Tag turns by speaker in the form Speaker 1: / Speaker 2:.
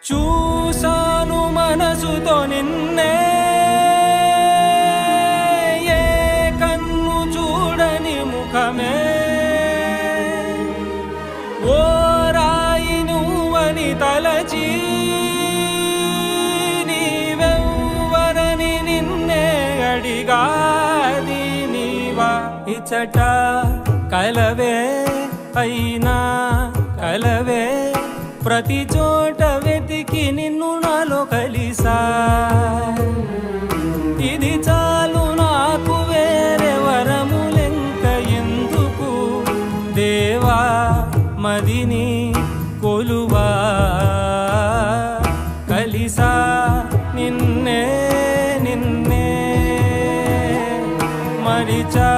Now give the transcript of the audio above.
Speaker 1: చూసాను మనసుతో నిన్నే, ఏ కన్ను చూడని ముఖమే, ఓ రాయి నువ్వని తలచి నీవెవ్వరని నిన్నే అడిగాది నీవా. ఇచ్చట కలవే అయినా కలవే, ప్రతి చోట వెతికి నిన్ను నాలో కలిసా. ఇది చాలు నాకు, వేరే వరములెంక ఎందుకు, దేవా మదిని కొలువా. కలిసా నిన్నే నిన్నే మరిచా